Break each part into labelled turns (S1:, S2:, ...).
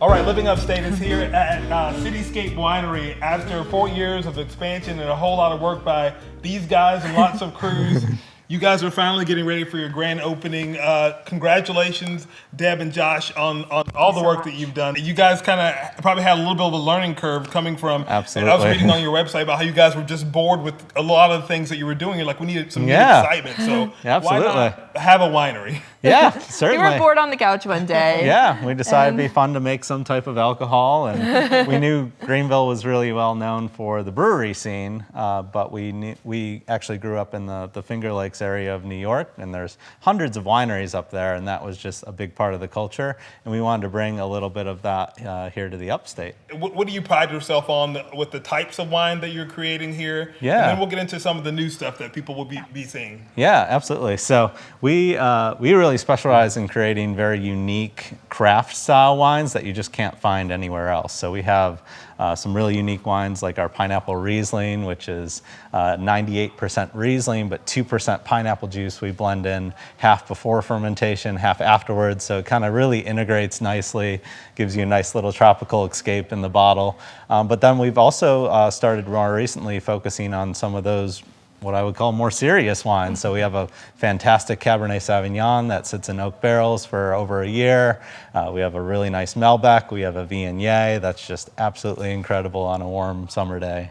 S1: All right, Living Upstate is here at Scape Winery after 4 years of expansion and a whole lot of work by these guys and lots of crews. You guys are finally getting ready for your grand opening. Congratulations, Deb and Josh, on all the work that you've done. You guys kind of probably had a little bit of a learning curve coming from.
S2: Absolutely.
S1: I was reading on your website about how you guys were just bored with a lot of the things that you were doing. You're like, we needed some new excitement. So why not have a winery?
S2: Yeah, certainly.
S3: We were bored on the couch one day.
S2: Yeah, we decided it'd be fun to make some type of alcohol, and we knew Greenville was really well known for the brewery scene, but we actually grew up in the Finger Lakes area of New York, and there's hundreds of wineries up there, and that was just a big part of the culture, and we wanted to bring a little bit of that here to the upstate.
S1: What do you pride yourself on with the types of wine that you're creating here?
S2: Yeah.
S1: And then we'll get into some of the new stuff that people will be seeing.
S2: Yeah, absolutely. So we really specialize in creating very unique craft style wines that you just can't find anywhere else. So we have some really unique wines like our pineapple Riesling, which is 98% Riesling, but 2% pineapple juice. We blend in half before fermentation, half afterwards. So it kind of really integrates nicely, gives you a nice little tropical escape in the bottle. But then we've also started more recently focusing on some of those what I would call more serious wines. So we have a fantastic Cabernet Sauvignon that sits in oak barrels for over a year. We have a really nice Malbec. We have a Viognier that's just absolutely incredible on a warm summer day.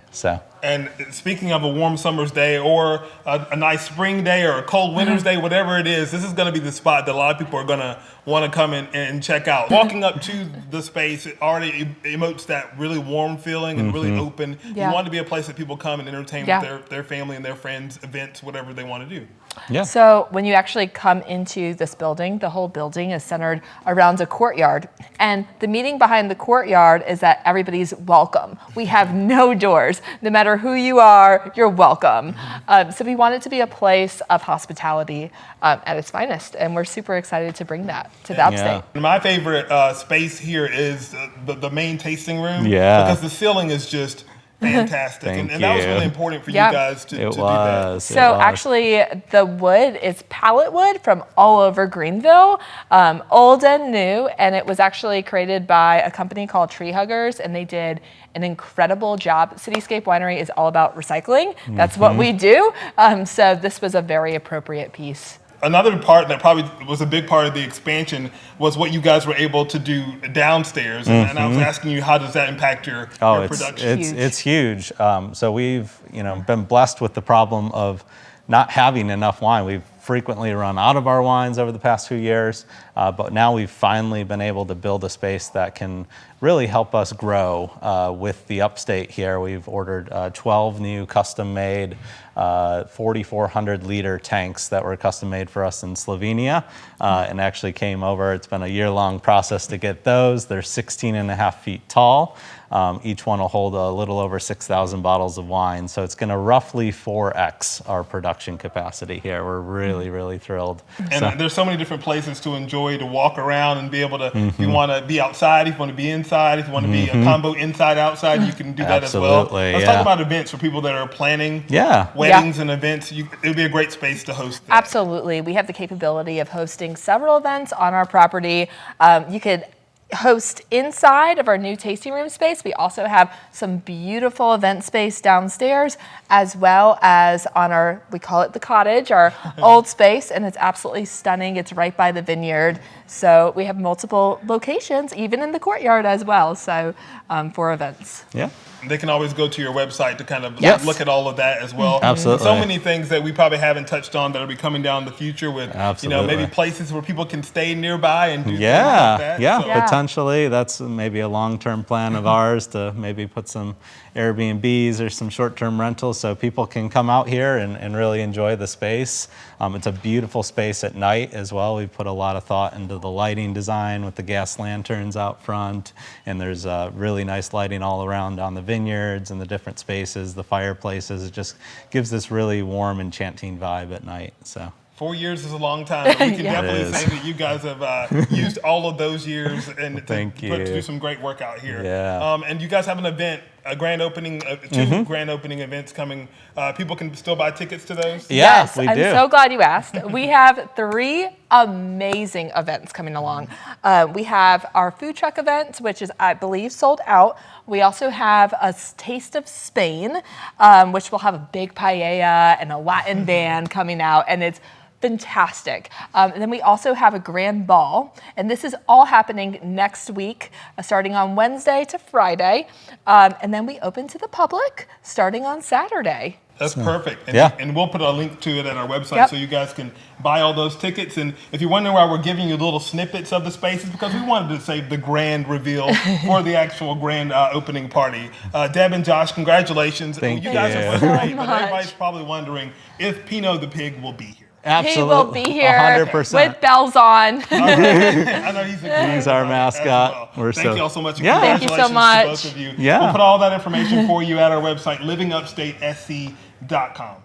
S1: And speaking of a warm summer's day or a nice spring day or a cold winter's day, whatever it is, this is going to be the spot that a lot of people are going to want to come in and check out. Walking up to the space, it already emotes that really warm feeling and really open.
S3: Yeah.
S1: You want to be a place that people come and entertain with their family and their friends, events, whatever they want to do.
S2: Yeah.
S3: So when you actually come into this building, the whole building is centered around a courtyard. And the meaning behind the courtyard is that everybody's welcome. We have no doors. No matter who you are, you're welcome. So we want it to be a place of hospitality at its finest. And we're super excited to bring that to the upstate.
S1: Yeah. My favorite space here is the main tasting room.
S2: Yeah.
S1: Because the ceiling is just fantastic. and that was really important for you guys to do that.
S3: So actually the wood is pallet wood from all over Greenville, old and new, and it was actually created by a company called Tree Huggers, and they did an incredible job. Scape Winery is all about recycling. That's what we do. So this was a very appropriate piece.
S1: Another part that probably was a big part of the expansion was what you guys were able to do downstairs. And I was asking you, how does that impact your production?
S2: It's huge. So we've been blessed with the problem of not having enough wine. We've frequently run out of our wines over the past few years, but now we've finally been able to build a space that can really help us grow with the upstate here. We've ordered 12 new custom-made 4,400 liter tanks that were custom made for us in Slovenia and actually came over. It's been a year-long process to get those. They're 16 and a half feet tall. Each one will hold a little over 6,000 bottles of wine. So it's going to roughly 4x our production capacity here. We're really thrilled.
S1: And there's so many different places to enjoy, to walk around and be able to, if you want to be outside, if you want to be inside, if you want to be a combo inside-outside, you can do that as well. Let's talk about events for people that are planning weddings and events. It would be a great space to host that.
S3: Absolutely. We have the capability of hosting several events on our property. You could host inside of our new tasting room space. We also have some beautiful event space downstairs, as well as on our, we call it the cottage, our old space, and it's absolutely stunning. It's right by the vineyard. So we have multiple locations, even in the courtyard as well, so for events.
S2: Yeah.
S1: They can always go to your website to kind of look at all of that as well.
S2: Absolutely.
S1: So many things that we probably haven't touched on that will be coming down the future with, maybe places where people can stay nearby and do things like that.
S2: Potentially. That's maybe a long-term plan of ours to maybe put some Airbnbs or some short-term rentals so people can come out here and really enjoy the space. It's a beautiful space at night as well. We've put a lot of thought into the lighting design with the gas lanterns out front, and there's really nice lighting all around on the vineyards and the different spaces, the fireplaces. It just gives this really warm, enchanting vibe at night.
S1: 4 years is a long time, but we can definitely say that you guys have used all of those years and to do some great work out here.
S2: Yeah.
S1: And you guys have an event a grand opening, two grand opening events coming. People can still buy tickets to those?
S2: Yeah,
S3: Yes,
S2: we
S3: I'm
S2: do.
S3: so glad you asked. We have 3 amazing events coming along. We have our food truck event, which is, I believe, sold out. We also have a Taste of Spain, which will have a big paella and a Latin band coming out, and it's fantastic. And then we also have a grand ball, and this is all happening next week, starting on Wednesday to Friday. And then we open to the public starting on Saturday.
S1: That's perfect. And,
S2: Yeah.
S1: and we'll put a link to it at our website
S3: Yep.
S1: so you guys can buy all those tickets. And if you're wondering why we're giving you little snippets of the spaces, because we wanted to save the grand reveal for the actual grand opening party. Deb and Josh, congratulations.
S2: Thank
S1: you guys
S2: you.
S1: are
S3: so
S1: great, but
S3: much.
S1: everybody's probably wondering if Pino the Pig will be here.
S2: Absolutely.
S3: He will be here
S2: 100%.
S3: with bells on.
S1: I know he's a
S2: He's our mascot. We're
S1: Thank
S2: so-
S1: you all so much. and
S2: Yeah.
S3: Thank you so
S1: congratulations
S3: much.
S1: to both of you.
S2: Yeah.
S1: We'll put all that information for you at our website, livingupstatesc.com.